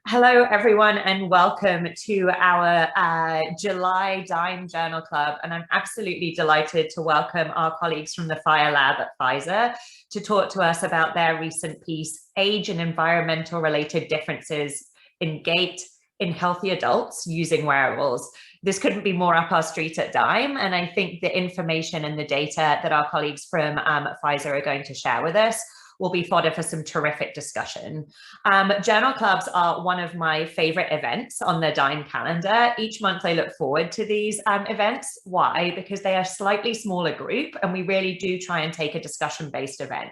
Hello, everyone, and welcome to our July Dime Journal Club. And I'm absolutely delighted to welcome our colleagues from the Fire Lab at Pfizer to talk to us about their recent piece, Age and Environmental Related Differences in Gait in Healthy Adults Using Wearables. This couldn't be more up our street at Dime. And I think the information and the data that our colleagues from Pfizer are going to share with us will be fodder for some terrific discussion. Journal clubs are one of my favorite events on the Dime calendar. Each month I look forward to these events. Why? Because they are a slightly smaller group and we really do try and take a discussion-based event.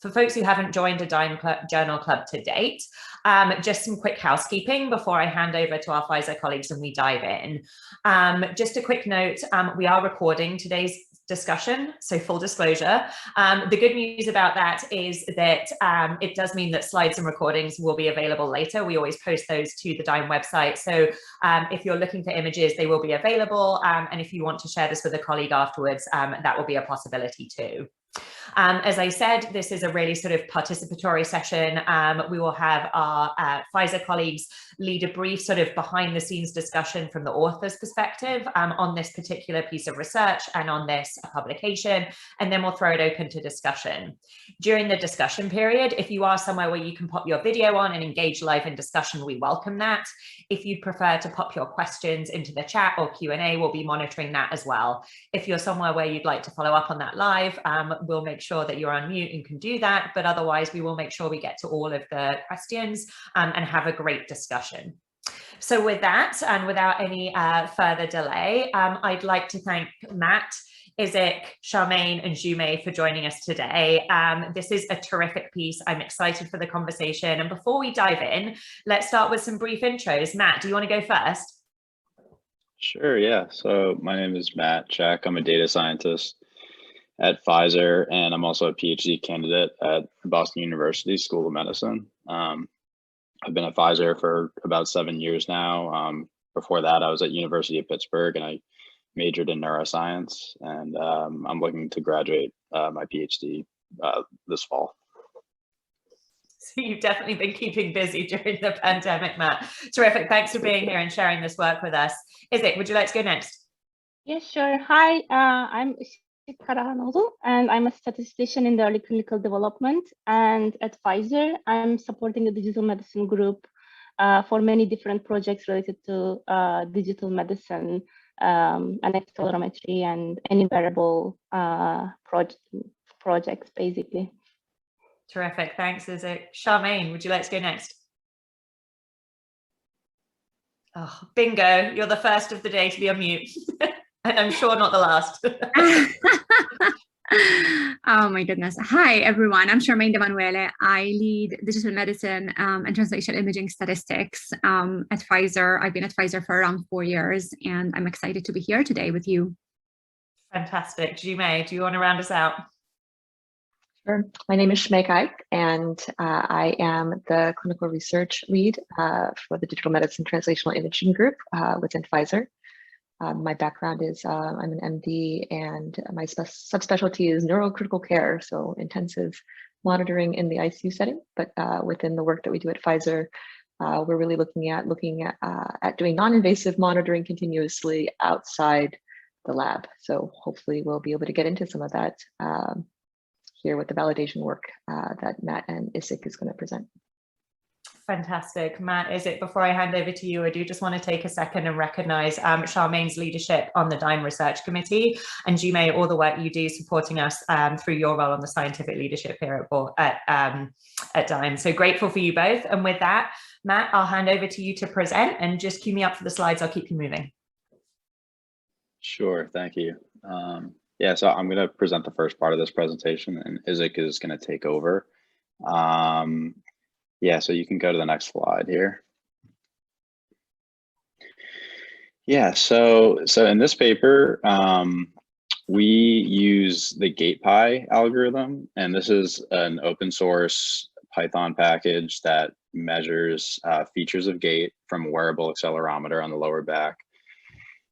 For folks who haven't joined a Dime Journal Club to date, just some quick housekeeping before I hand over to our Pfizer colleagues and we dive in. Just a quick note, we are recording today's discussion, so full disclosure. The good news about that is that it does mean that slides and recordings will be available later. We always post those to the Dime website, so if you're looking for images, they will be available, and if you want to share this with a colleague afterwards, that will be a possibility too. As I said, this is a really sort of participatory session. We will have our Pfizer colleagues lead a brief sort of behind the scenes discussion from the author's perspective on this particular piece of research and on this publication, and then we'll throw it open to discussion. During the discussion period, if you are somewhere where you can pop your video on and engage live in discussion, we welcome that. If you'd prefer to pop your questions into the chat or Q&A, we'll be monitoring that as well. If you're somewhere where you'd like to follow up on that live, we'll make sure that you're on mute and can do that, but otherwise we will make sure we get to all of the questions and have a great discussion. So with that, and without any further delay, I'd like to thank Matt, Isik, Charmaine, and Xuemei for joining us today. This is a terrific piece. I'm excited for the conversation. And before we dive in, let's start with some brief intros. Matt, do you want to go first? Sure, yeah. So my name is Matt Czech. I'm a data scientist at Pfizer, and I'm also a PhD candidate at Boston University School of Medicine. I've been at Pfizer for about 7 years now. Before that, I was at University of Pittsburgh, and I majored in neuroscience, and I'm looking to graduate my PhD this fall. So you've definitely been keeping busy during the pandemic, Matt. Terrific. Thanks for being here and sharing this work with us. Isik, would you like to go next? Yeah, sure. Hi, I'm Isik Karahanoglu, and I'm a statistician in the early clinical development. And at Pfizer, I'm supporting the digital medicine group for many different projects related to digital medicine and accelerometry and any wearable projects, basically. Terrific. Thanks, Isik. Charmaine, would you like to go next? Oh, bingo. You're the first of the day to be on mute. And I'm sure not the last. Oh my goodness. Hi, everyone. I'm Charmaine Demanuele. I lead digital medicine and translational imaging statistics at Pfizer. I've been at Pfizer for around 4 years, and I'm excited to be here today with you. Fantastic. Xuemei, do you want to round us out? Sure. My name is Xuemei Cai, and I am the clinical research lead for the digital medicine translational imaging group within Pfizer. My background is I'm an MD, and my subspecialty is neurocritical care, so intensive monitoring in the ICU setting. But within the work that we do at Pfizer, we're really looking at doing non-invasive monitoring continuously outside the lab. So hopefully we'll be able to get into some of that here with the validation work that Matt and Isik is going to present. Fantastic. Matt, Isik, before I hand over to you, I do just want to take a second and recognize Charmaine's leadership on the Dime Research Committee, and Xuemei, all the work you do supporting us through your role on the scientific leadership here at Dime. So grateful for you both. And with that, Matt, I'll hand over to you to present, and just cue me up for the slides. I'll keep you moving. Sure, thank you. Yeah, so I'm going to present the first part of this presentation, and Isik is going to take over. Yeah, so you can go to the next slide here. Yeah, so in this paper, we use the GATEPI algorithm, and this is an open source Python package that measures features of gait from a wearable accelerometer on the lower back.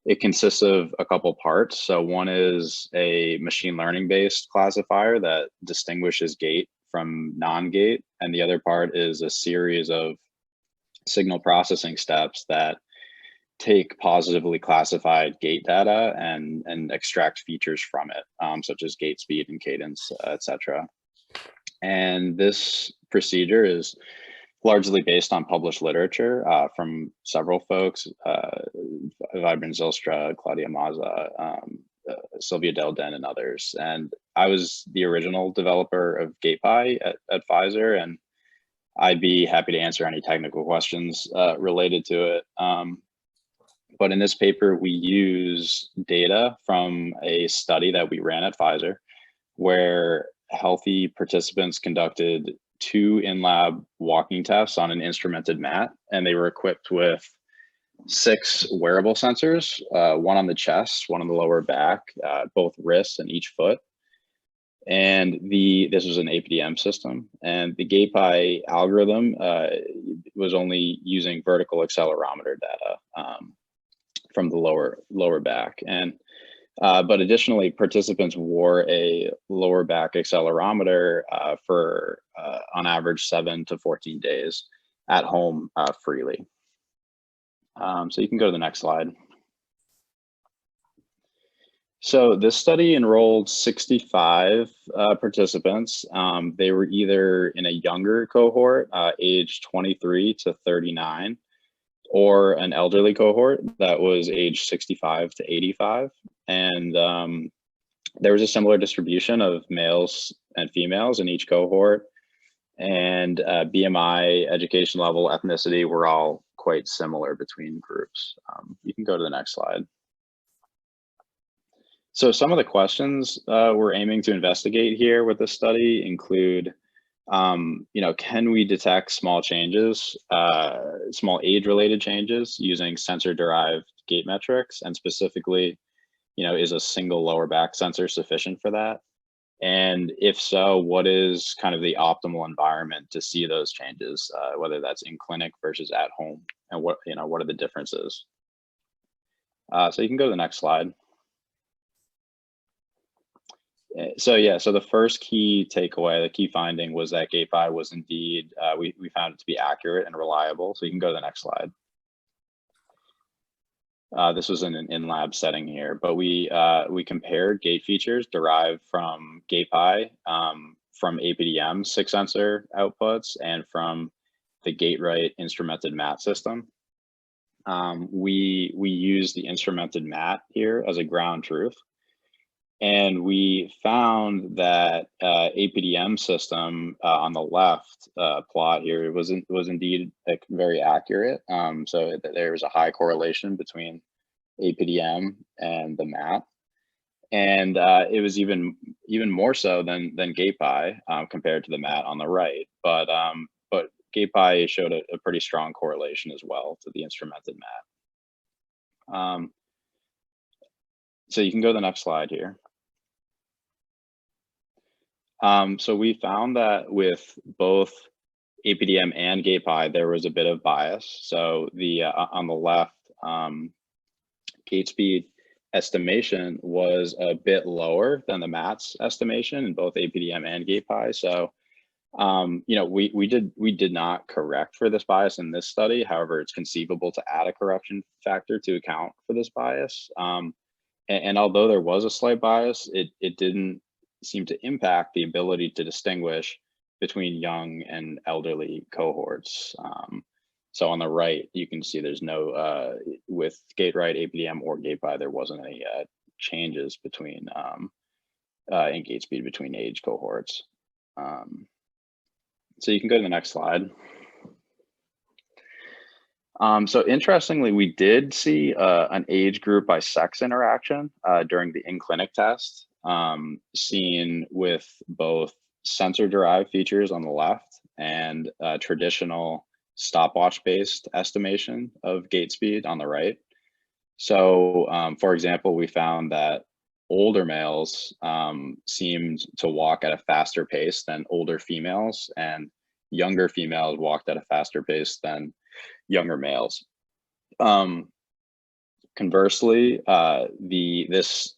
It consists of a couple parts. So one is a machine learning based classifier that distinguishes gait from non-gait, and the other part is a series of signal processing steps that take positively classified gait data and extract features from it, such as gait speed and cadence, etc. And this procedure is largely based on published literature from several folks, Vibran Zylstra, Claudia Mazza, Sylvia Delden, and others. And I was the original developer of GATEPI at Pfizer, and I'd be happy to answer any technical questions related to it. But in this paper, we use data from a study that we ran at Pfizer, where healthy participants conducted 2 in-lab walking tests on an instrumented mat, and they were equipped with 6 wearable sensors, 1 on the chest, 1 on the lower back, both wrists and each foot. And this was an APDM system, and the GATEPI algorithm was only using vertical accelerometer data from the lower back. And but additionally, participants wore a lower back accelerometer for on average 7 to 14 days at home freely. So you can go to the next slide. So this study enrolled 65 participants. They were either in a younger cohort, age 23 to 39, or an elderly cohort that was age 65 to 85. And there was a similar distribution of males and females in each cohort. And BMI, education level, ethnicity were all quite similar between groups. You can go to the next slide. So some of the questions we're aiming to investigate here with this study include, can we detect small changes, small age-related changes using sensor-derived gait metrics, and specifically, is a single lower back sensor sufficient for that? And if so, what is kind of the optimal environment to see those changes, whether that's in clinic versus at home, and what are the differences? So you can go to the next slide. So the first key takeaway, the key finding was that GATEPI was indeed, we found it to be accurate and reliable. So you can go to the next slide. This was in an in-lab setting here, but we compared gait features derived from GATEPI, from APDM 6 sensor outputs, and from the GateRight instrumented mat system. We used the instrumented mat here as a ground truth. And we found that APDM system on the left plot here was indeed very accurate. So there was a high correlation between APDM and the mat, and it was even more so than GATEPI compared to the mat on the right. But GATEPI showed a pretty strong correlation as well to the instrumented mat. So you can go to the next slide here. So we found that with both APDM and GATEPI, there was a bit of bias. So on the left, gait speed estimation was a bit lower than the MATS estimation in both APDM and GATEPI. So we did not correct for this bias in this study. However, it's conceivable to add a correction factor to account for this bias. And although there was a slight bias, it didn't seem to impact the ability to distinguish between young and elderly cohorts. So on the right, you can see there's no, with GateRight, APDM, or GATEPI, there wasn't any changes between in gait speed between age cohorts. So you can go to the next slide. So interestingly, we did see an age group by sex interaction during the in-clinic test, seen with both sensor-derived features on the left and traditional stopwatch-based estimation of gait speed on the right. So, for example, we found that older males seemed to walk at a faster pace than older females, and younger females walked at a faster pace than younger males. Conversely, this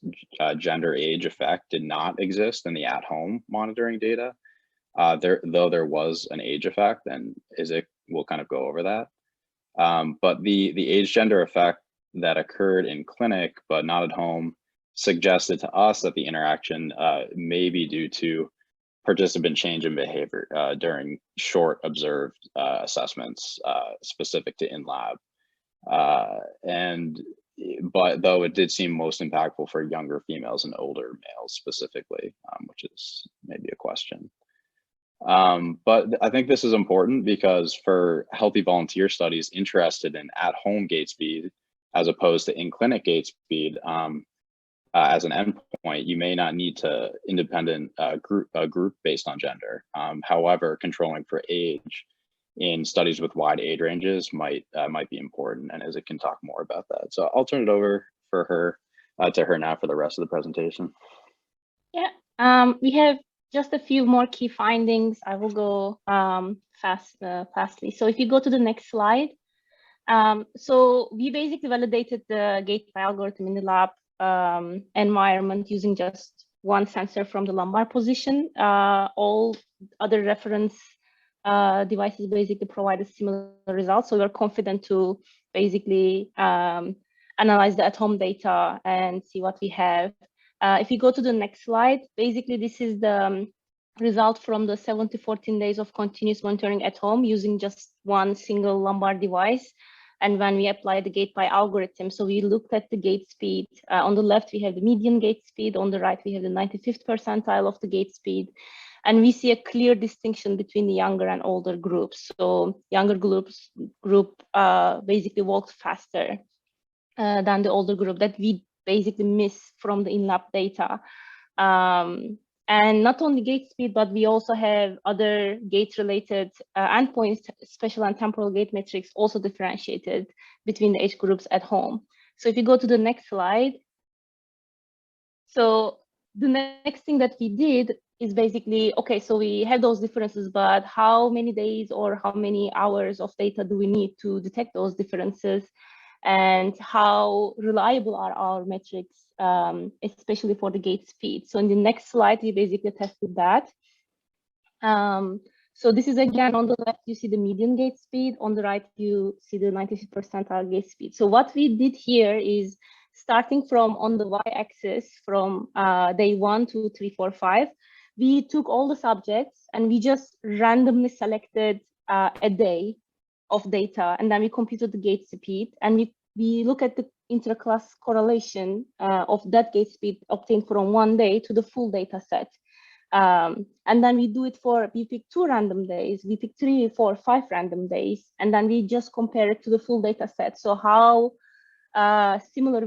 gender age effect did not exist in the at-home monitoring data, though there was an age effect, and Isik will kind of go over that. But the age gender effect that occurred in clinic but not at home suggested to us that the interaction may be due to participant change in behavior during short observed assessments specific to in-lab. But though it did seem most impactful for younger females and older males specifically, which is maybe a question. But I think this is important because for healthy volunteer studies interested in at-home gait speed, as opposed to in-clinic gait speed, as an endpoint, you may not need to independent group based on gender. However, controlling for age in studies with wide age ranges might be important, and Isik can talk more about that. So I'll turn it over to her now for the rest of the presentation. Yeah, we have just a few more key findings. I will go fastly. So if you go to the next slide, so we basically validated the GATEPI algorithm in the lab environment using just one sensor from the lumbar position. All other reference devices basically provided similar results. So we're confident to basically analyze the at-home data and see what we have. If you go to the next slide, basically this is the result from the 7 to 14 days of continuous monitoring at home using just one single lumbar device. And when we apply the GATEPI algorithm, so we looked at the gait speed. On the left, we have the median gait speed. On the right, we have the 95th percentile of the gait speed. And we see a clear distinction between the younger and older groups. So younger group basically walked faster than the older group that we basically miss from the in-lab data. And not only gait speed, but we also have other gait-related endpoints, special and temporal gait metrics also differentiated between the age groups at home. So if you go to the next slide, so the next thing that we did is basically, okay, so we have those differences, but how many days or how many hours of data do we need to detect those differences? And how reliable are our metrics, especially for the gait speed? So in the next slide, we basically tested that. So this is again on the left, you see the median gait speed. On the right, you see the 95th percentile gait speed. So what we did here is starting from on the y-axis from day 1, 2, 3, 4, 5, we took all the subjects and we just randomly selected a day of data, and then we computed the gait speed, and we look at the intra-class correlation of that gait speed obtained from one day to the full data set. And then we do it for, we pick 2 random days, we pick 3, 4, 5 random days, and then we just compare it to the full data set. So how similar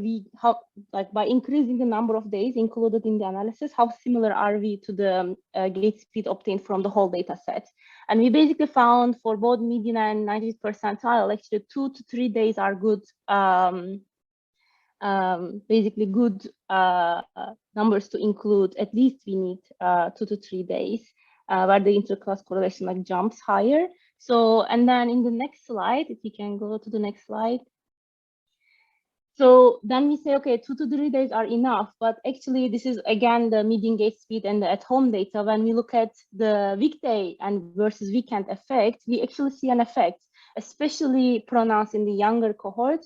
like by increasing the number of days included in the analysis, how similar are we to the gait speed obtained from the whole data set? And we basically found for both median and 90th percentile, actually 2 to 3 days are good, basically good numbers to include. At least we need 2 to 3 days where the interclass correlation like jumps higher. So, and then in the next slide, if you can go to the next slide. So then we say, okay, 2 to 3 days are enough, but actually this is again the median gait speed and the at-home data. When we look at the weekday and versus weekend effect, we actually see an effect, especially pronounced in the younger cohort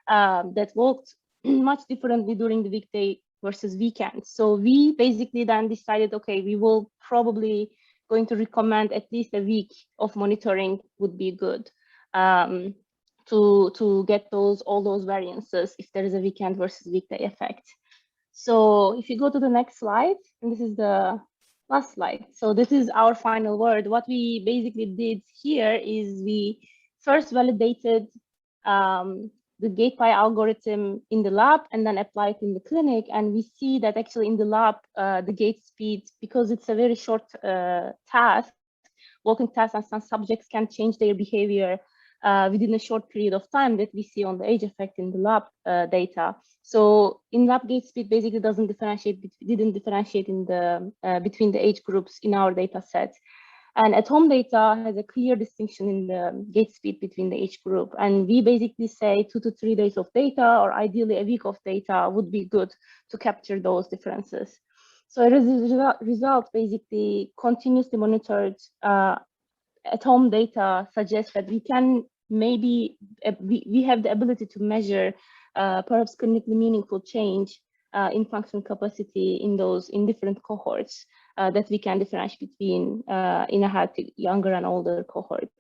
that walked much differently during the weekday versus weekend. So we basically then decided, okay, we will probably going to recommend at least a week of monitoring would be good. To get all those variances if there is a weekend versus weekday effect. So if you go to the next slide, and this is the last slide. So this is our final word. What we basically did here is we first validated the GATEPI algorithm in the lab and then applied it in the clinic. And we see that actually in the lab, the gait speed, because it's a very short task, walking task, and some subjects can change their behavior within a short period of time that we see on the age effect in the lab data. So in lab gait speed basically didn't differentiate in the between the age groups in our data set. And at home data has a clear distinction in the gait speed between the age group. And we basically say 2 to 3 days of data, or ideally a week of data would be good to capture those differences. So as a result, basically continuously monitored at home data suggests that we can maybe we have the ability to measure perhaps clinically meaningful change in functional capacity in different cohorts that we can differentiate between in a healthy younger and older cohort.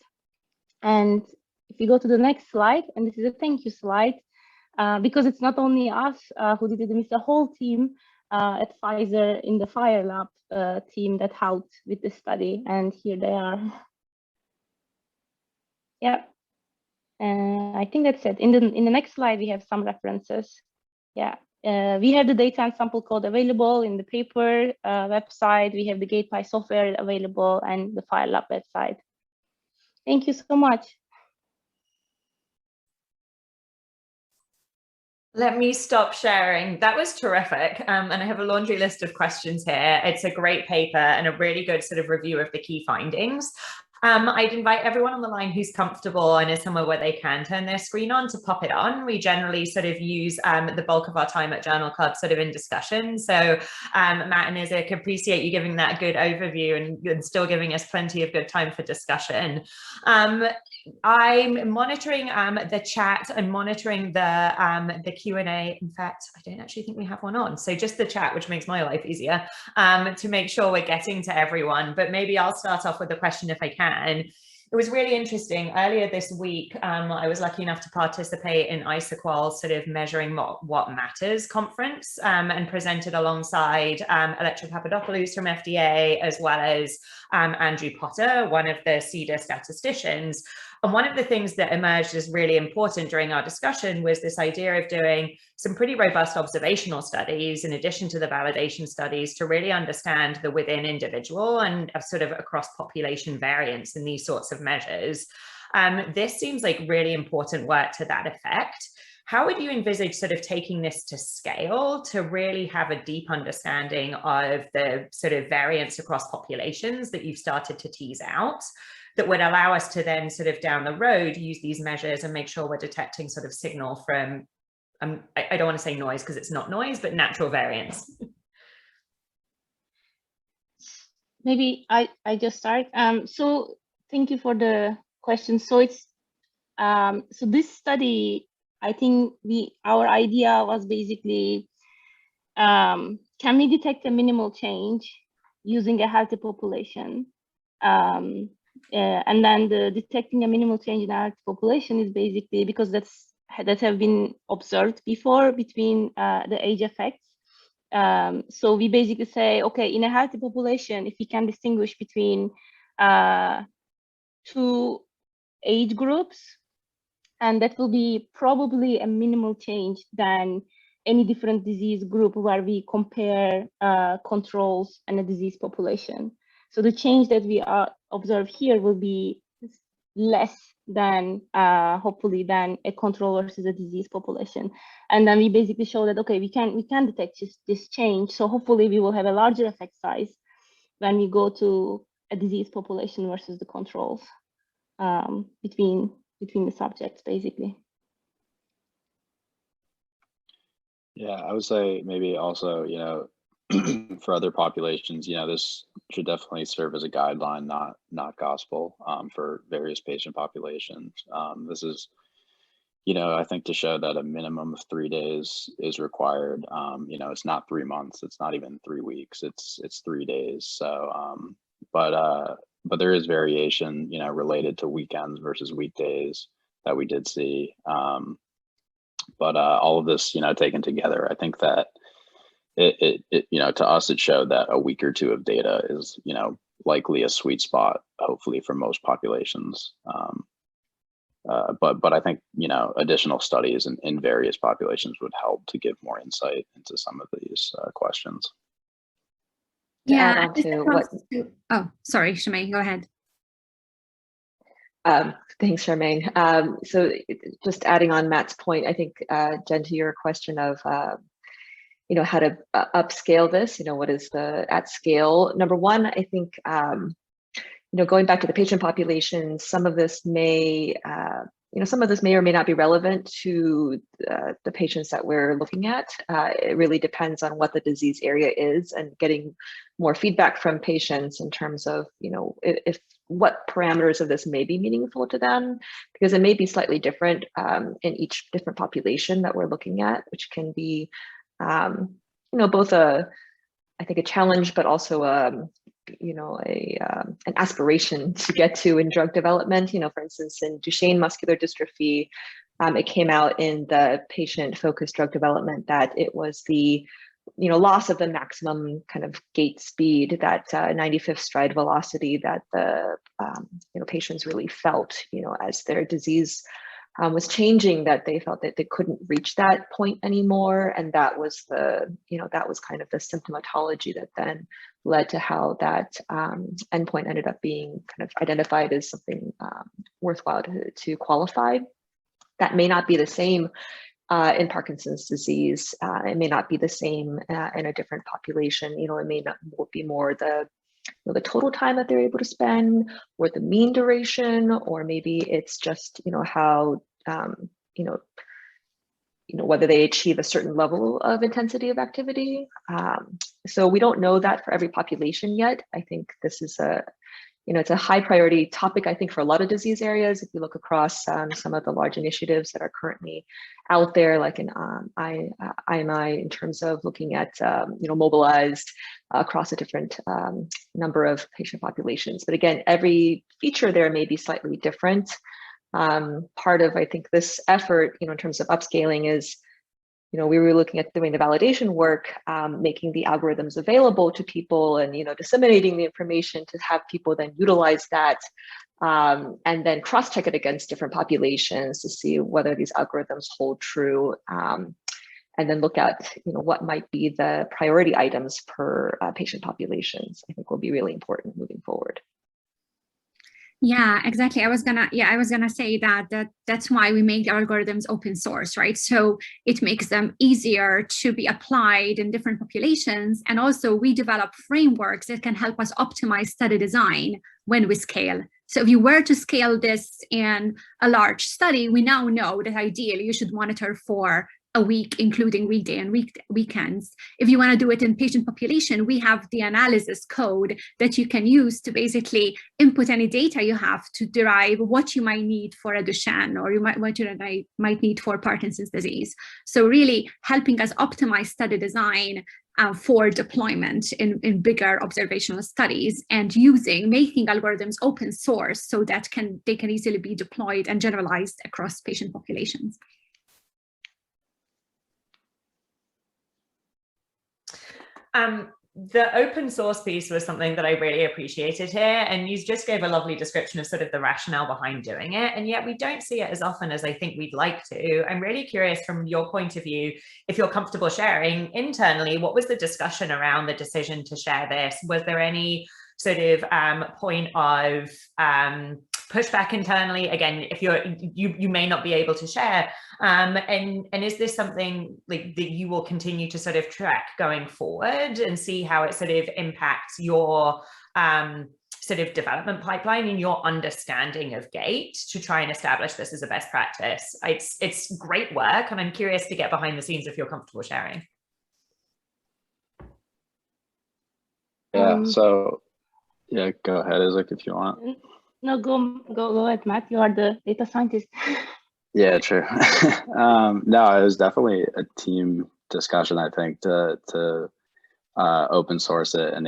And if we go to the next slide, and this is a thank you slide, because it's not only us who did it, it's the whole team at Pfizer in the Fire Lab team that helped with the study, and here they are. Yeah, I think that's it. In the next slide, we have some references. Yeah, we have the data and sample code available in the paper website. We have the GATEPI software available and the Fire Lab website. Thank you so much. Let me stop sharing. That was terrific. And I have a laundry list of questions here. It's a great paper and a really good sort of review of the key findings. I'd invite everyone on the line who's comfortable and is somewhere where they can turn their screen on to pop it on. We generally sort of use the bulk of our time at Journal Club sort of in discussion. So Matt and Isik, appreciate you giving that good overview and still giving us plenty of good time for discussion. I'm monitoring the chat and monitoring the Q&A. In fact, I don't actually think we have one on. So just the chat, which makes my life easier, to make sure we're getting to everyone. But maybe I'll start off with a question if I can. It was really interesting. Earlier this week, I was lucky enough to participate in Isik Karahanoglu's sort of Measuring What Matters conference and presented alongside Electra Papadopoulos from FDA, as well as Andrew Potter, one of the CEDA statisticians. And one of the things that emerged as really important during our discussion was this idea of doing some pretty robust observational studies in addition to the validation studies to really understand the within individual and sort of across population variance in these sorts of measures. This seems like really important work to that effect. How would you envisage sort of taking this to scale to really have a deep understanding of the sort of variance across populations that you've started to tease out, that would allow us to then sort of down the road use these measures and make sure we're detecting sort of signal from, I don't want to say noise because it's not noise, but natural variance? Maybe I just start. So thank you for the question. So it's so this study, I think our idea was basically, can we detect a minimal change using a healthy population? And then detecting a minimal change in our population is basically because that have been observed before between the age effects. So we basically say, okay, in a healthy population, if we can distinguish between two age groups, and that will be probably a minimal change than any different disease group where we compare controls and a disease population. So the change that we observe here will be less than, hopefully, than a control versus a disease population. And then we basically show that, okay, we can detect this change. So hopefully we will have a larger effect size when we go to a disease population versus the controls between the subjects, basically. Yeah, I would say maybe also, for other populations, this should definitely serve as a guideline, not gospel, for various patient populations. This is, I think to show that a minimum of 3 days is required. It's not 3 months, it's not even 3 weeks, it's 3 days. So, but there is variation, related to weekends versus weekdays that we did see. But all of this, taken together, I think that it to us, it showed that a week or two of data is, likely a sweet spot, hopefully for most populations. But I think, additional studies in various populations would help to give more insight into some of these questions. Yeah. Oh, sorry, Xuemei, go ahead. Thanks, Charmaine. So just adding on Matt's point, I think, Jen, to your question of, how to upscale this, what is the at scale? Number one, I think, going back to the patient population, some of this may or may not be relevant to the patients that we're looking at. It really depends on what the disease area is and getting more feedback from patients in terms of, if what parameters of this may be meaningful to them, because it may be slightly different in each different population that we're looking at, which can be, both I think a challenge, but also an aspiration to get to in drug development. For instance, in Duchenne muscular dystrophy, it came out in the patient-focused drug development that it was the loss of the maximum kind of gait speed, that 95th stride velocity that the patients really felt, as their disease was changing, that they felt that they couldn't reach that point anymore. And that was that was kind of the symptomatology that then led to how that endpoint ended up being kind of identified as something worthwhile to qualify. That may not be the same in Parkinson's disease. It may not be the same in a different population. It may not be more the total time that they're able to spend, or the mean duration, or maybe it's just how whether they achieve a certain level of intensity of activity. So we don't know that for every population yet. I think this is it's a high priority topic, I think, for a lot of disease areas. If you look across some of the large initiatives that are currently out there, like in IMI, in terms of looking at mobilized across a different number of patient populations. But again, every feature there may be slightly different. Part of, I think, this effort, in terms of upscaling is, we were looking at doing the validation work, making the algorithms available to people, and disseminating the information to have people then utilize that, and then cross-check it against different populations to see whether these algorithms hold true, and then look at what might be the priority items per patient populations. I think will be really important moving forward. Yeah, exactly. I was gonna say that's why we make the algorithms open source, right? So it makes them easier to be applied in different populations. And also we develop frameworks that can help us optimize study design when we scale. So if you were to scale this in a large study, we now know that ideally you should monitor for a week, including weekday and weekends. If you want to do it in patient population, we have the analysis code that you can use to basically input any data you have to derive what you might need for a Duchenne, or what you might need for Parkinson's disease. So really helping us optimize study design for deployment in bigger observational studies, and making algorithms open source so that they can easily be deployed and generalized across patient populations. The open source piece was something that I really appreciated here, and you just gave a lovely description of sort of the rationale behind doing it, and yet we don't see it as often as I think we'd like to. I'm really curious from your point of view, if you're comfortable sharing internally, what was the discussion around the decision to share this? Was there any sort of point of pushback internally? Again, if you may not be able to share, and is this something like that you will continue to sort of track going forward and see how it sort of impacts your sort of development pipeline and your understanding of gait to try and establish this as a best practice? It's great work, and I'm curious to get behind the scenes if you're comfortable sharing. Yeah, so yeah, go ahead, Isik, if you want. No, go ahead, Matt. You are the data scientist. Yeah, true. No, it was definitely a team discussion, I think, to open source it, and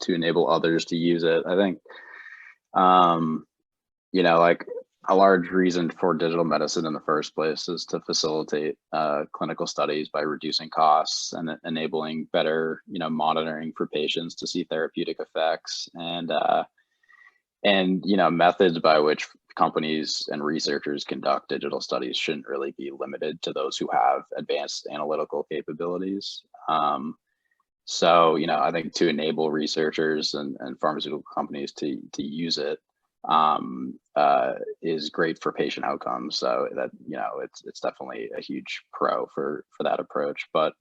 to enable others to use it. I think, like a large reason for digital medicine in the first place is to facilitate clinical studies by reducing costs and enabling better, monitoring for patients to see therapeutic effects, and methods by which companies and researchers conduct digital studies shouldn't really be limited to those who have advanced analytical capabilities. So, I think to enable researchers and pharmaceutical companies to use it is great for patient outcomes. So that, it's definitely a huge pro for that approach. But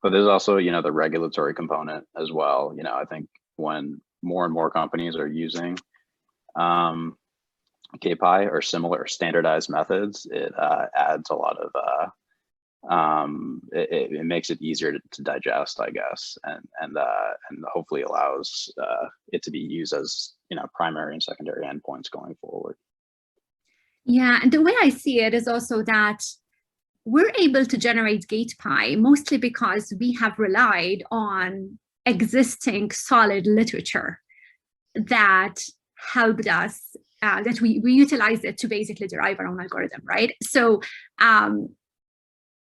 there's also, the regulatory component as well. I think when more and more companies are using GATEPI or similar standardized methods, it adds a lot of it makes it easier to digest, I guess, and hopefully allows it to be used as primary and secondary endpoints going forward. Yeah, and the way I see it is also that we're able to generate GATEPI mostly because we have relied on existing solid literature that helped us, that we utilized it to basically derive our own algorithm, right? So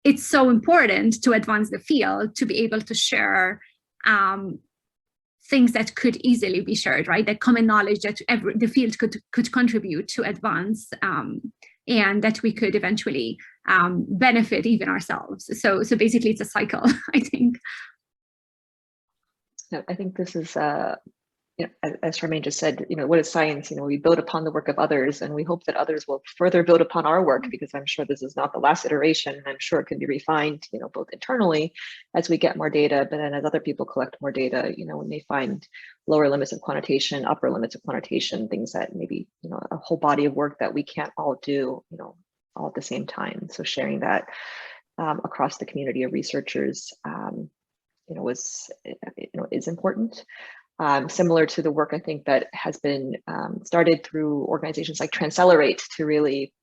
it's so important to advance the field to be able to share things that could easily be shared, right? That common knowledge that the field could contribute to advance, and that we could eventually benefit even ourselves. So basically it's a cycle, I think. I think this is, as Charmaine just said, what is science? We build upon the work of others, and we hope that others will further build upon our work, because I'm sure this is not the last iteration, and I'm sure it can be refined, both internally as we get more data, but then as other people collect more data, when they find lower limits of quantitation, upper limits of quantitation, things that maybe, a whole body of work that we can't all do, all at the same time. So sharing that across the community of researchers, is important. Similar to the work I think that has been started through organizations like Transcelerate to really,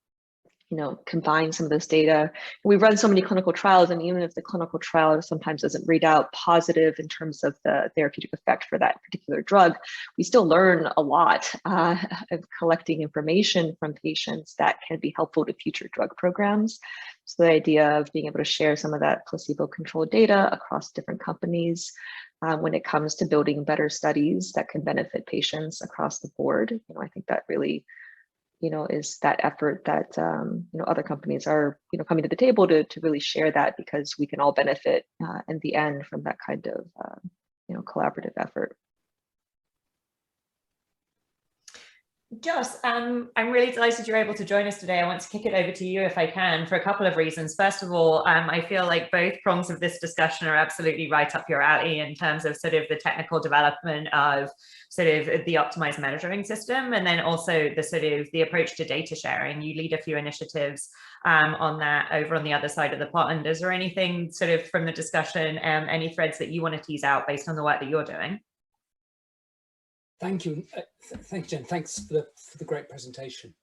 combine some of this data. We run so many clinical trials, and even if the clinical trial sometimes doesn't read out positive in terms of the therapeutic effect for that particular drug, we still learn a lot of collecting information from patients that can be helpful to future drug programs. So the idea of being able to share some of that placebo-controlled data across different companies when it comes to building better studies that can benefit patients across the board, I think that really, is that effort that other companies are coming to the table to really share that, because we can all benefit in the end from that kind of collaborative effort. Joss, I'm really delighted you're able to join us today. I want to kick it over to you if I can, for a couple of reasons. First of all, I feel like both prongs of this discussion are absolutely right up your alley in terms of sort of the technical development of sort of the optimized measuring system, and then also the sort of the approach to data sharing. You lead a few initiatives on that over on the other side of the pond. Is there anything sort of from the discussion, any threads that you want to tease out based on the work that you're doing? Thank you. Thanks, Jen. Thanks for the great presentation.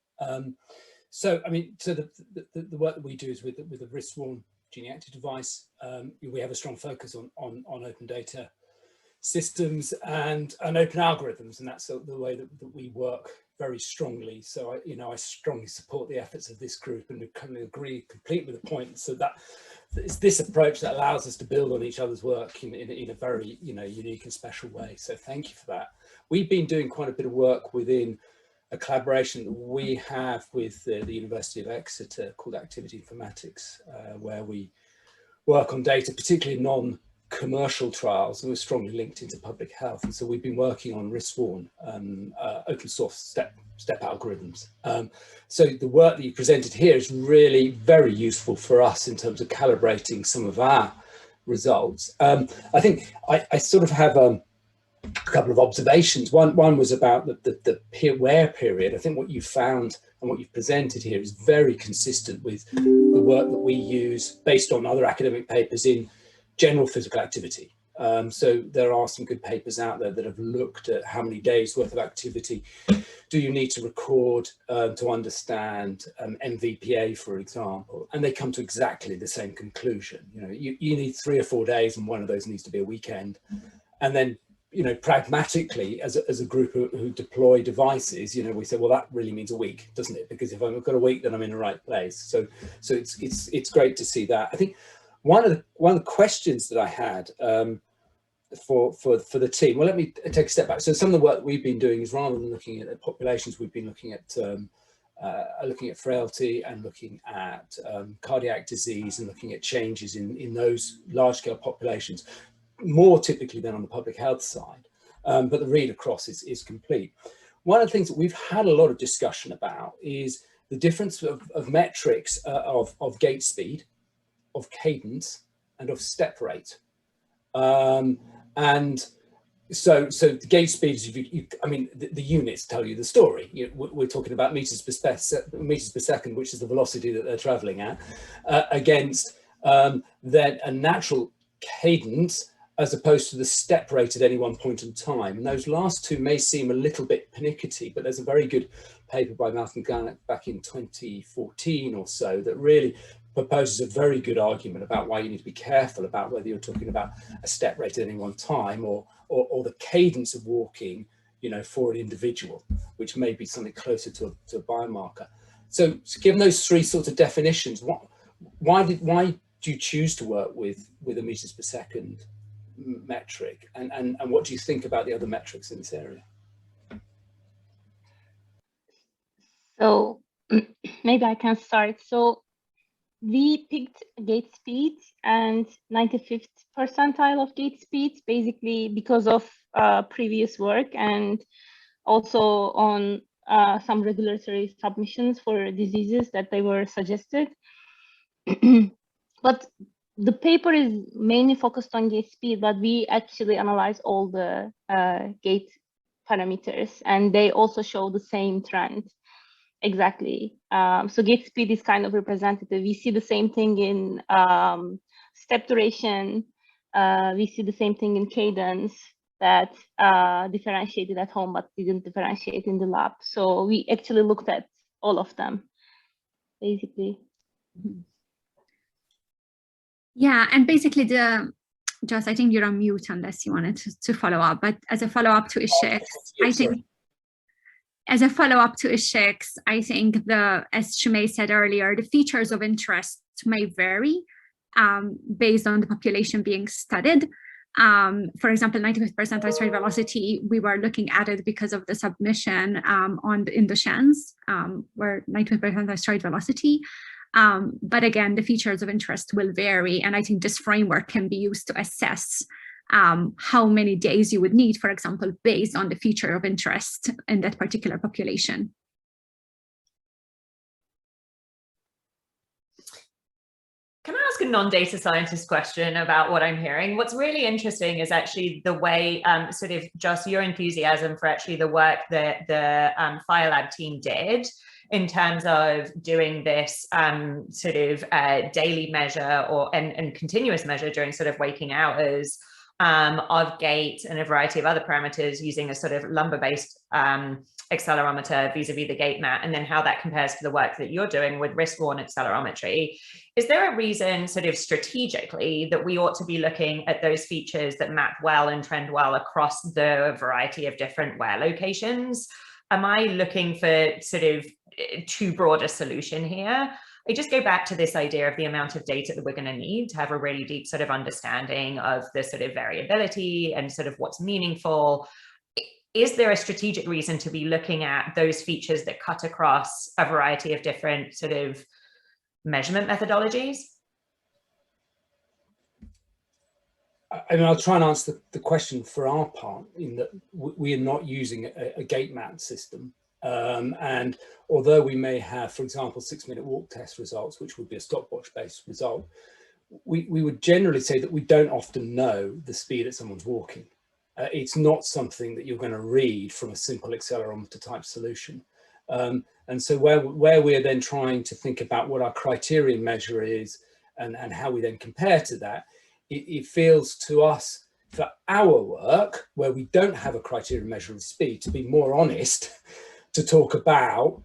So the work that we do is with a wrist-worn gene-active device. We have a strong focus on open data systems and open algorithms, and that's the way that we work very strongly. So I strongly support the efforts of this group and kind of agree completely with the point. So that it's this approach that allows us to build on each other's work in a very unique and special way. So thank you for that. We've been doing quite a bit of work within a collaboration that we have with the University of Exeter called Activity Informatics, where we work on data, particularly non-commercial trials, and we're strongly linked into public health. And so we've been working on wrist-worn open source step algorithms. So the work that you presented here is really very useful for us in terms of calibrating some of our results. I think I sort of have a couple of observations. One was about the wear period. I think what you found and what you've presented here is very consistent with the work that we use based on other academic papers in general physical activity. So there are some good papers out there that have looked at how many days worth of activity do you need to record to understand MVPA, for example, and they come to exactly the same conclusion. You need 3 or 4 days, and one of those needs to be a weekend. And then pragmatically, as a group who deploy devices, we say, well, that really means a week, doesn't it? Because if I've got a week, then I'm in the right place. So it's great to see that. I think one of the questions that I had for the team, well, let me take a step back. So some of the work that we've been doing is, rather than looking at populations, we've been looking at frailty and looking at cardiac disease and looking at changes in those large-scale populations, more typically than on the public health side, but the read across is complete. One of the things that we've had a lot of discussion about is the difference of metrics of gait speed, of cadence, and of step rate. And so the gait speed is, the units tell you the story. We're talking about meters per second, which is the velocity that they're traveling at, against then a natural cadence, as opposed to the step rate at any one point in time. And those last two may seem a little bit pernickety, but there's a very good paper by Malcolm Garnett back in 2014 or so that really proposes a very good argument about why you need to be careful about whether you're talking about a step rate at any one time or the cadence of walking, you know, for an individual, which may be something closer to a biomarker. So given those three sorts of definitions, why do you choose to work with a meters per second metric, and what do you think about the other metrics in this area? So maybe I can start. So we picked gait speed and 95th percentile of gait speed, basically because of previous work and also on some regulatory submissions for diseases that they were suggested. But the paper is mainly focused on gait speed, but we actually analyze all the gait parameters, and they also show the same trend. Exactly. So gait speed is kind of representative. We see the same thing in step duration. We see the same thing in cadence that differentiated at home but didn't differentiate in the lab. So we actually looked at all of them, basically. Yeah, and basically Joss, I think you're on mute unless you wanted to follow up, but as a follow-up to Isik's, I think, as a follow-up to Isik's, I think as Xuemei said earlier, the features of interest may vary based on the population being studied. For example, 95th percentile stride velocity, we were looking at it because of the submission in the Shands, where 95th percentile stride velocity. But again, the features of interest will vary, and I think this framework can be used to assess how many days you would need, for example, based on the feature of interest in that particular population. Can I ask a non-data scientist question about what I'm hearing? What's really interesting is actually the way, sort of, Joss, your enthusiasm for actually the work that the Fire Lab team did in terms of doing this sort of daily measure and continuous measure during sort of waking hours of gait and a variety of other parameters using a sort of lumbar-based accelerometer vis-a-vis the gait mat, and then how that compares to the work that you're doing with wrist-worn accelerometry. Is there a reason sort of strategically that we ought to be looking at those features that map well and trend well across the variety of different wear locations? Am I looking for sort of too broad a solution here? I just go back to this idea of the amount of data that we're going to need to have a really deep sort of understanding of the sort of variability and sort of what's meaningful. Is there a strategic reason to be looking at those features that cut across a variety of different sort of measurement methodologies? I mean, I'll try and answer the question for our part, in that we are not using a gait mat system. And although we may have, for example, 6-minute walk test results, which would be a stopwatch-based result, we would generally say that we don't often know the speed at someone's walking. It's not something that you're going to read from a simple accelerometer type solution. And so where we're then trying to think about what our criterion measure is and how we then compare to that, it feels to us for our work, where we don't have a criterion measure of speed, to be more honest, to talk about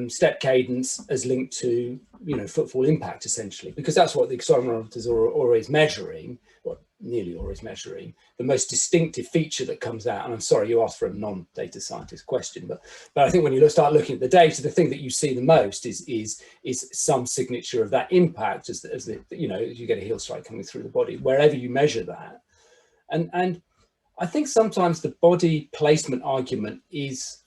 step cadence as linked to, you know, footfall impact, essentially, because that's what the accelerometers are always measuring, or nearly always measuring. The most distinctive feature that comes out, and I'm sorry you asked for a non-data scientist question, but I think when you start looking at the data, the thing that you see the most is some signature of that impact as the you know, as you get a heel strike coming through the body, wherever you measure that. And I think sometimes the body placement argument is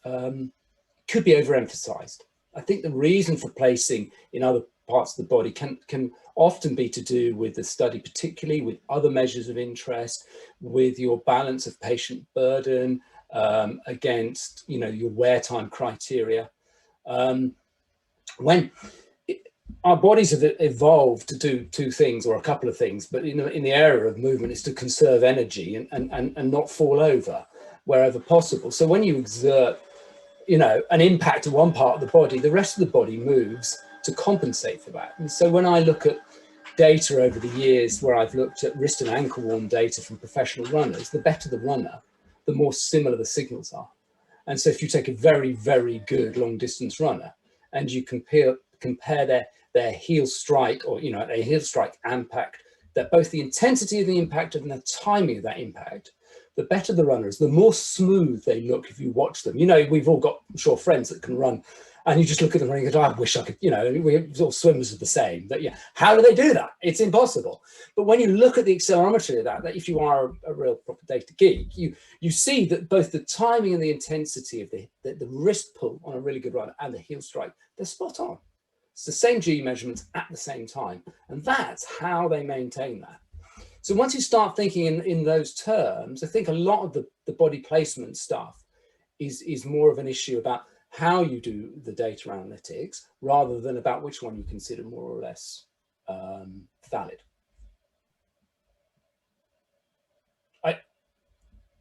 could be overemphasized. I think the reason for placing in other parts of the body can often be to do with the study, particularly with other measures of interest, with your balance of patient burden against, you know, your wear time criteria. When our bodies have evolved to do two things, or a couple of things, but in the area of movement is to conserve energy and not fall over wherever possible. So when you exert, you know, an impact to one part of the body, the rest of the body moves to compensate for that. And so when I look at data over the years where I've looked at wrist and ankle worn data from professional runners, the better the runner, the more similar the signals are. And so if you take a very, very good long distance runner and you compare their heel strike, or a heel strike impact, that both the intensity of the impact and the timing of that impact, the better the runners, the more smooth they look if you watch them. We've all got, I'm sure, friends that can run, and you just look at them and you go, I wish I could, all swimmers are the same. But yeah, how do they do that? It's impossible. But when you look at the accelerometry of that if you are a real proper data geek, you see that both the timing and the intensity of the wrist pull on a really good runner and the heel strike, they're spot on. It's the same G measurements at the same time. And that's how they maintain that. So once you start thinking in those terms, I think a lot of the body placement stuff is more of an issue about how you do the data analytics rather than about which one you consider more or less valid.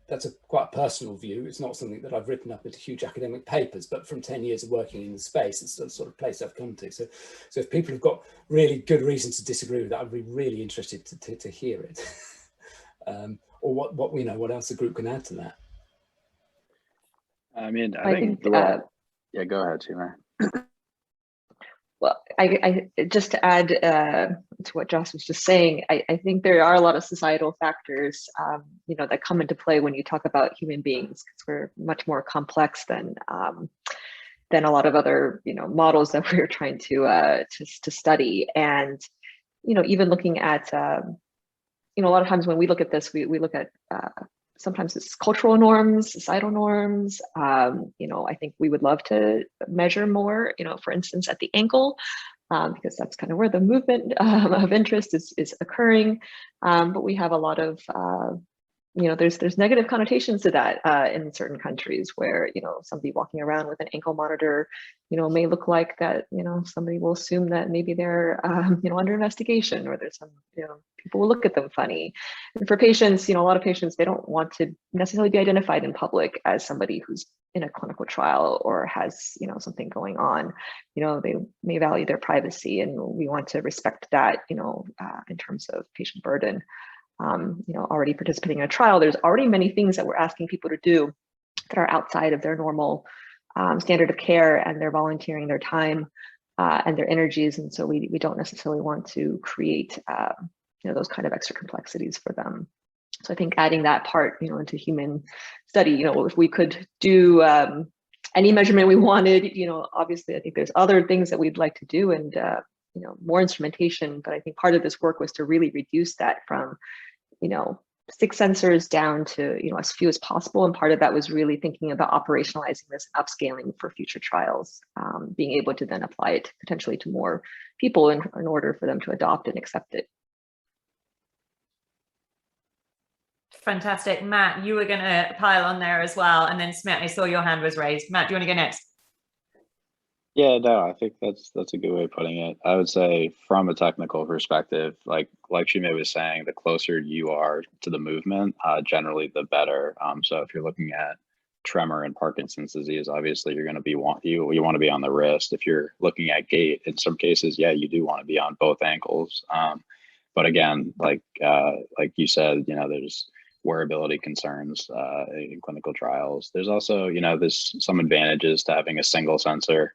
That's quite a personal view. It's not something that I've written up into huge academic papers, but from 10 years of working in the space, it's the sort of place I've come to. So if people have got really good reasons to disagree with that, I'd be really interested to hear it. Or what else the group can add to that. I mean, I think yeah, go ahead, Xuemei. Well, I just to add to what Joss was just saying, I think there are a lot of societal factors, that come into play when you talk about human beings, because we're much more complex than a lot of other, models that we're trying to study. And, even looking at, a lot of times when we look at this, we look at sometimes it's cultural norms, societal norms. I think we would love to measure more, for instance, at the ankle, because that's kind of where the movement of interest is occurring. But we have a lot of, there's negative connotations to that in certain countries where, somebody walking around with an ankle monitor, may look like that, somebody will assume that maybe they're, under investigation, or there's some, people will look at them funny. And for patients, a lot of patients, they don't want to necessarily be identified in public as somebody who's in a clinical trial or has, something going on. They may value their privacy, and we want to respect that, in terms of patient burden. Already participating in a trial, there's already many things that we're asking people to do that are outside of their normal standard of care, and they're volunteering their time and their energies. And so we don't necessarily want to create, those kind of extra complexities for them. So I think adding that part, into human study, if we could do any measurement we wanted, obviously I think there's other things that we'd like to do, and more instrumentation. But I think part of this work was to really reduce that from 6 sensors down to as few as possible. And part of that was really thinking about operationalizing this and upscaling for future trials, being able to then apply it potentially to more people in order for them to adopt and accept it. Fantastic. Matt, you were going to pile on there as well. And then Smith, I saw your hand was raised. Matt, do you want to go next? Yeah, no, I think that's a good way of putting it. I would say from a technical perspective, like Xuemei was saying, the closer you are to the movement, generally the better. So if you're looking at tremor and Parkinson's disease, obviously you're going to be you want to be on the wrist. If you're looking at gait, in some cases, yeah, you do want to be on both ankles. But again, like you said, there's wearability concerns in clinical trials. There's also, there's some advantages to having a single sensor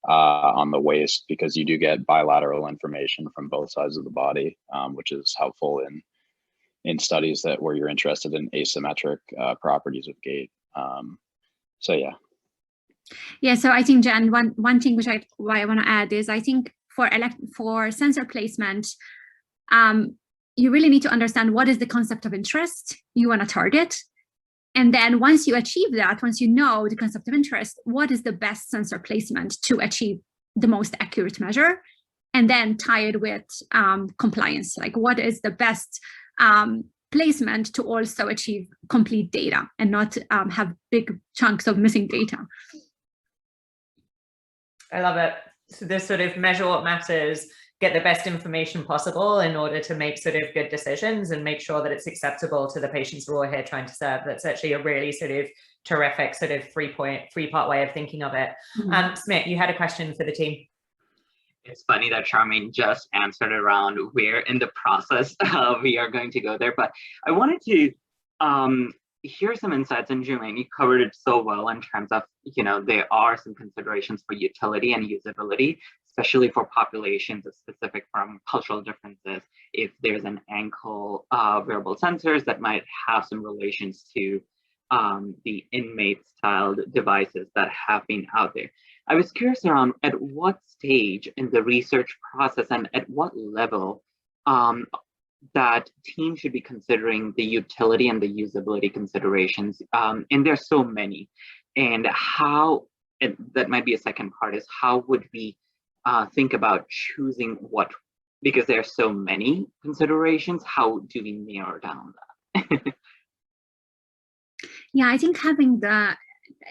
on the waist, because you do get bilateral information from both sides of the body, which is helpful in studies where you're interested in asymmetric properties of gait. So yeah. Yeah, so I think, Jen, one thing which I want to add is, I think for sensor placement, you really need to understand what is the concept of interest you want to target. And then once you achieve that, once you know the concept of interest, what is the best sensor placement to achieve the most accurate measure? And then tie it with compliance, like what is the best placement to also achieve complete data and not have big chunks of missing data. I love it. So this sort of measure what matters, get the best information possible in order to make sort of good decisions and make sure that it's acceptable to the patients we're all here trying to serve. That's actually a really sort of terrific sort of three-part way of thinking of it. Smith, you had a question for the team. It's funny that Charmaine just answered around where in the process we are going to go there, but I wanted to hear some insights, and Xuemei, you covered it so well in terms of, there are some considerations for utility and usability, especially for populations specific from cultural differences. If there's an ankle wearable sensors that might have some relations to the inmate styled devices that have been out there. I was curious around at what stage in the research process and at what level that team should be considering the utility and the usability considerations. And there's so many. And how, and that might be a second part, is how would we think about choosing what, because there are so many considerations, how do we narrow down that? Yeah, I think having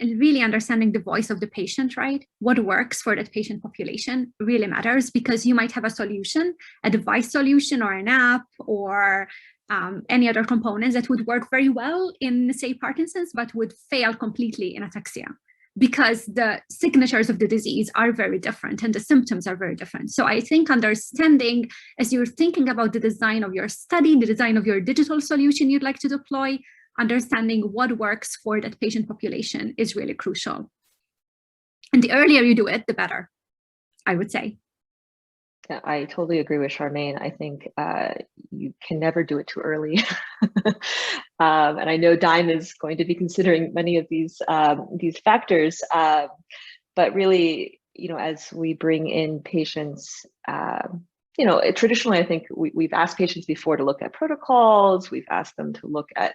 really understanding the voice of the patient, right? What works for that patient population really matters, because you might have a solution, a device solution or an app or any other components that would work very well in, say, Parkinson's, but would fail completely in ataxia, because the signatures of the disease are very different and the symptoms are very different. So I think understanding, as you're thinking about the design of your study, the design of your digital solution you'd like to deploy, understanding what works for that patient population is really crucial. And the earlier you do it, the better, I would say. Yeah, I totally agree with Charmaine. I think you can never do it too early. And I know DIME is going to be considering many of these factors, but really, as we bring in patients, traditionally, I think we've asked patients before to look at protocols. We've asked them to look at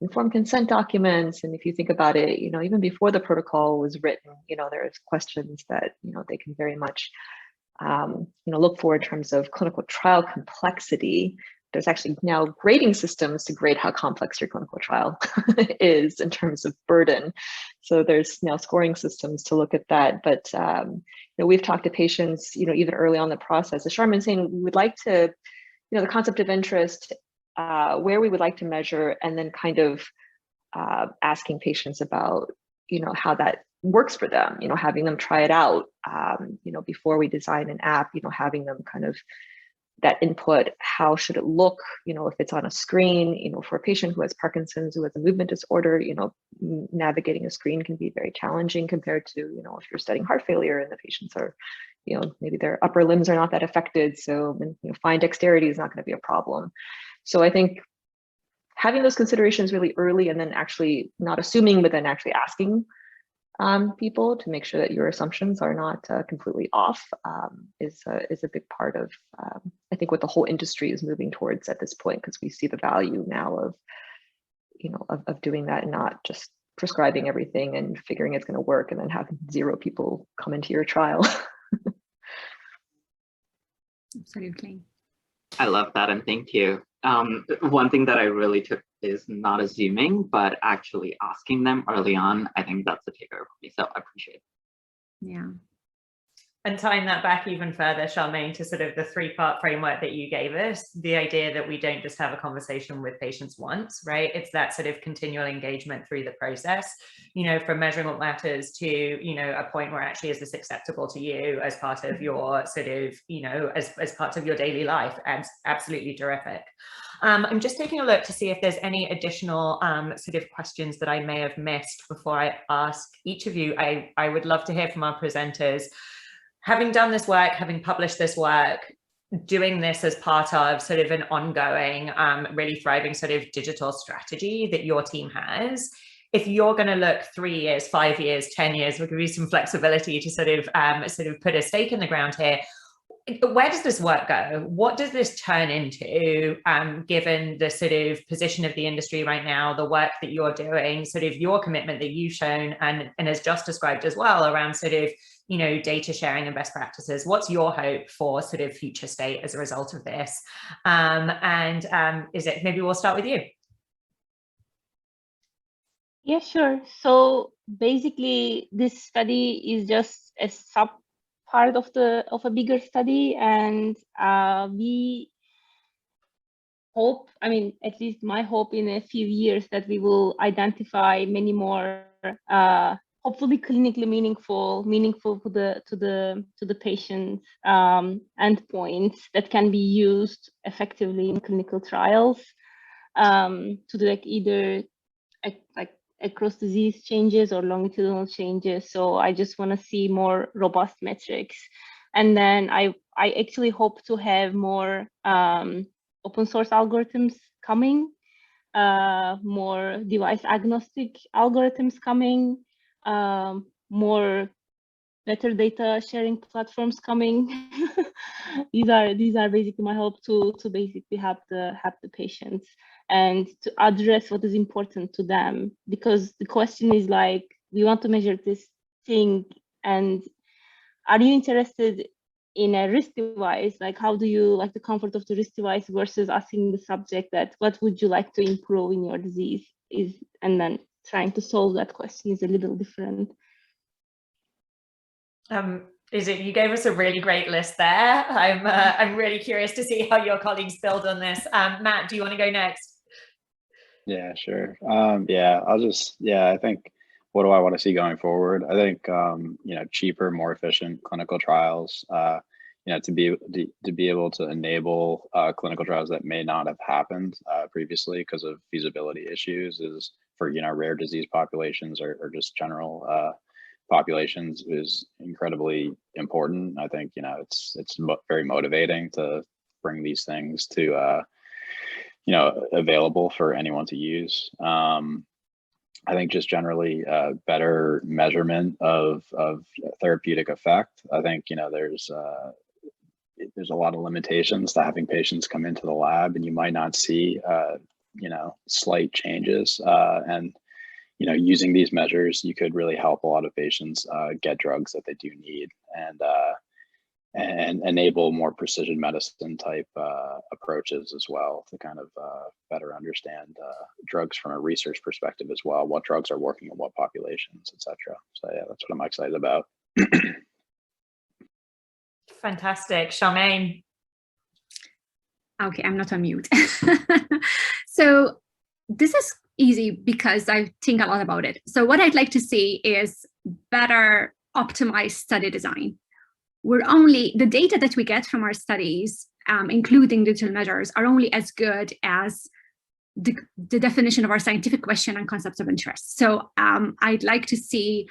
informed consent documents. And if you think about it, even before the protocol was written, there's questions that, they can very much, look for in terms of clinical trial complexity. There's actually now grading systems to grade how complex your clinical trial is in terms of burden. So there's now scoring systems to look at that. But we've talked to patients, even early on in the process, as Charmaine saying, we would like to, the concept of interest, where we would like to measure, and then kind of asking patients about, how that works for them, having them try it out, before we design an app, having them kind of that input, how should it look, if it's on a screen, for a patient who has Parkinson's, who has a movement disorder, navigating a screen can be very challenging compared to, if you're studying heart failure and the patients are, maybe their upper limbs are not that affected. So, fine dexterity is not going to be a problem. So I think having those considerations really early, and then actually not assuming, but then actually asking people to make sure that your assumptions are not completely off, is a big part of, I think, what the whole industry is moving towards at this point, because we see the value now of, of doing that and not just prescribing everything and figuring it's going to work and then having 0 people come into your trial. Absolutely. I love that, and thank you. One thing that I really took is not assuming, but actually asking them early on. I think that's a takeover for me, so I appreciate it. Yeah. And tying that back even further, Charmaine, to sort of the 3-part framework that you gave us, the idea that we don't just have a conversation with patients once, right? It's that sort of continual engagement through the process, from measuring what matters to, a point where actually is this acceptable to you as part of your sort of, as part of your daily life. And absolutely terrific. I'm just taking a look to see if there's any additional sort of questions that I may have missed before I ask each of you. I would love to hear from our presenters. Having done this work, having published this work, doing this as part of sort of an ongoing, really thriving sort of digital strategy that your team has, if you're going to look 3 years, 5 years, 10 years, we'll give you some flexibility to sort of put a stake in the ground here. Where does this work go? What does this turn into, given the sort of position of the industry right now, the work that you're doing, sort of your commitment that you've shown, and as just described as well, around sort of, data sharing and best practices? What's your hope for sort of future state as a result of this? Is it, maybe we'll start with you. Yeah, sure. So basically, this study is just a sub part of a bigger study, and we hope, at least my hope in a few years, that we will identify many more hopefully clinically meaningful to the patient endpoints that can be used effectively in clinical trials to do like either like across disease changes or longitudinal changes. So I just want to see more robust metrics. And then I actually hope to have more open source algorithms coming, more device agnostic algorithms coming, more better data sharing platforms coming. these are basically my hope to basically help the patients and to address what is important to them, because the question is like, we want to measure this thing, and are you interested in a wrist device? Like, how do you like the comfort of the wrist device versus asking the subject that what would you like to improve in your disease is, and then trying to solve that question is a little different. Isik, you gave us a really great list there. I'm really curious to see how your colleagues build on this. Matt, do you want to go next? Yeah, sure. I think, what do I want to see going forward? I think, cheaper, more efficient clinical trials, to be able to enable clinical trials that may not have happened previously because of feasibility issues is for, rare disease populations or just general populations is incredibly important. I think, it's very motivating to bring these things to, available for anyone to use. I think just generally better measurement of therapeutic effect. I think, there's a lot of limitations to having patients come into the lab, and you might not see, slight changes. And using these measures, you could really help a lot of patients get drugs that they do need, and enable more precision medicine type approaches as well to kind of better understand drugs from a research perspective as well, what drugs are working in what populations, etc. So yeah, that's what I'm excited about. Fantastic. Charmaine. Okay, I'm not on mute. So this is easy because I think a lot about it. So what I'd like to see is better optimized study design. The data that we get from our studies, including digital measures, are only as good as the definition of our scientific question and concepts of interest. So I'd like to see,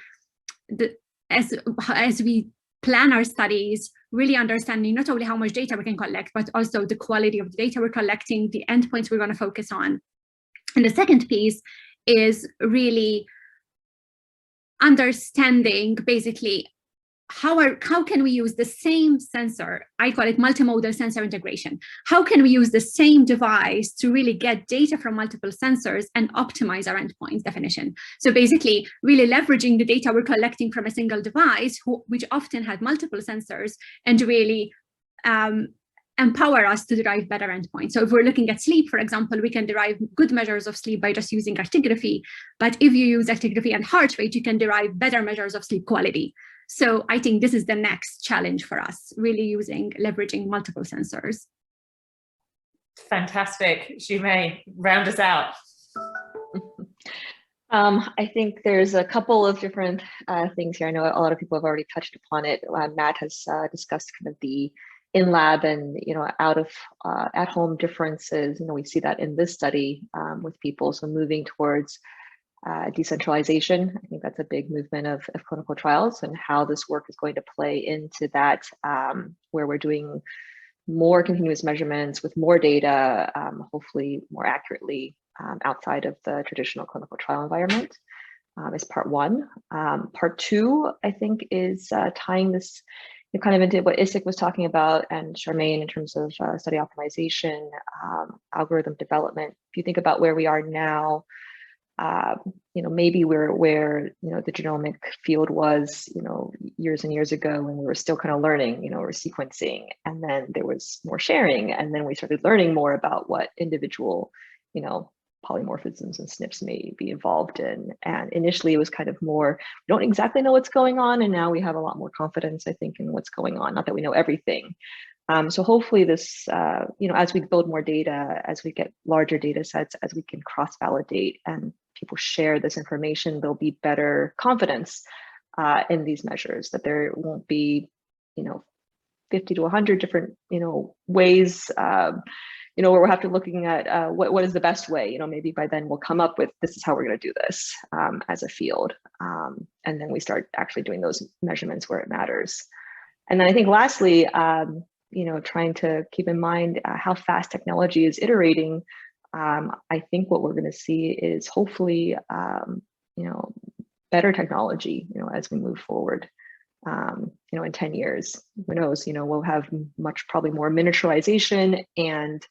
as we plan our studies, really understanding not only how much data we can collect, but also the quality of the data we're collecting, the endpoints we're going to focus on. And the second piece is really understanding basically how can we use the same sensor? I call it multimodal sensor integration. How can we use the same device to really get data from multiple sensors and optimize our endpoints definition? So basically, really leveraging the data we're collecting from a single device, which often had multiple sensors, and really empower us to derive better endpoints. So if we're looking at sleep, for example, we can derive good measures of sleep by just using actigraphy. But if you use actigraphy and heart rate, you can derive better measures of sleep quality. So I think this is the next challenge for us, really leveraging multiple sensors. Fantastic. Xuemei, round us out. I think there's a couple of different things here. I know a lot of people have already touched upon it. Matt has discussed kind of the in-lab and out of at-home differences. We see that in this study with people. So moving towards decentralization, I think that's a big movement of clinical trials, and how this work is going to play into that, where we're doing more continuous measurements with more data, hopefully more accurately outside of the traditional clinical trial environment, is part one. Part two, I think, is tying this kind of into what Isik was talking about and Charmaine in terms of study optimization, algorithm development. If you think about where we are now, maybe we're where the genomic field was years and years ago, when we were still kind of learning, we're sequencing, and then there was more sharing, and then we started learning more about what individual polymorphisms and SNPs may be involved in. And initially it was kind of more, we don't exactly know what's going on, and now we have a lot more confidence, I think, in what's going on. Not that we know everything. So hopefully this, as we build more data, as we get larger data sets, as we can cross-validate and people share this information, there'll be better confidence in these measures, that there won't be, 50 to 100 different, ways, where we'll have to looking at what is the best way. Maybe by then we'll come up with, this is how we're going to do this as a field. And then we start actually doing those measurements where it matters. And then I think lastly, trying to keep in mind how fast technology is iterating. I think what we're going to see is hopefully, better technology, as we move forward. In 10 years, who knows, we'll have probably more miniaturization and,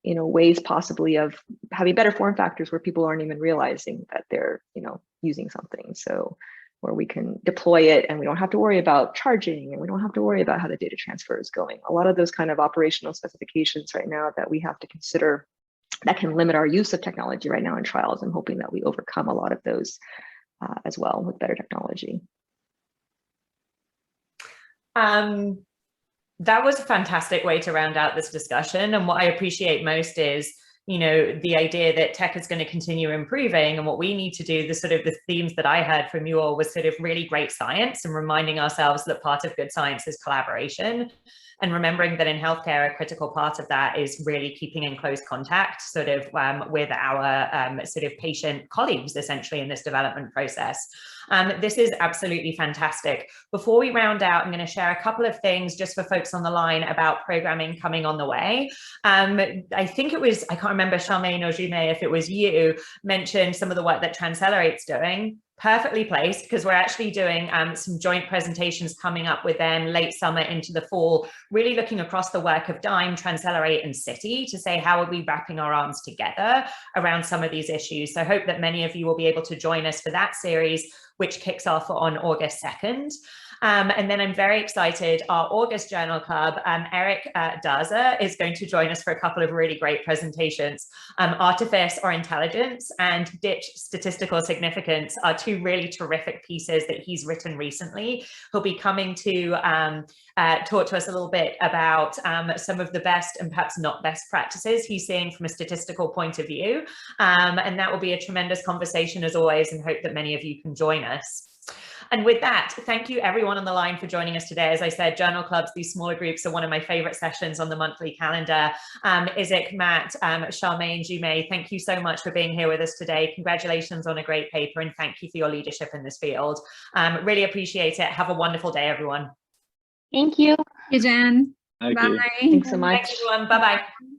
ways possibly of having better form factors where people aren't even realizing that they're, using something. So where we can deploy it and we don't have to worry about charging and we don't have to worry about how the data transfer is going. A lot of those kind of operational specifications right now that we have to consider that can limit our use of technology right now in trials. I'm hoping that we overcome a lot of those as well with better technology. That was a fantastic way to round out this discussion. And what I appreciate most is, the idea that tech is going to continue improving, and what we need to do, the themes that I heard from you all was sort of really great science and reminding ourselves that part of good science is collaboration. And remembering that in healthcare, a critical part of that is really keeping in close contact with our patient colleagues, essentially, in this development process. This is absolutely fantastic. Before we round out, I'm going to share a couple of things just for folks on the line about programming coming on the way. I think it was, I can't remember, Charmaine or Xuemei, if it was you, mentioned some of the work that Transcelerate's doing. Perfectly placed, because we're actually doing some joint presentations coming up with them late summer into the fall, really looking across the work of DIME, Transcelerate and City to say, how are we wrapping our arms together around some of these issues? So I hope that many of you will be able to join us for that series, which kicks off on August 2nd. And then I'm very excited, our August Journal Club, Eric Daza is going to join us for a couple of really great presentations. Artifice or Intelligence and Ditch Statistical Significance are two really terrific pieces that he's written recently. He'll be coming to talk to us a little bit about some of the best and perhaps not best practices he's seeing from a statistical point of view. And that will be a tremendous conversation as always, and hope that many of you can join us. And with that, thank you everyone on the line for joining us today. As I said, journal clubs, these smaller groups are one of my favorite sessions on the monthly calendar. Isik, Matt, Charmaine, Xuemei, thank you so much for being here with us today. Congratulations on a great paper and thank you for your leadership in this field. Really appreciate it. Have a wonderful day, everyone. Thank you. Hey, Jen. Thank Bye. you. Thanks so much. Thanks, everyone. Bye-bye.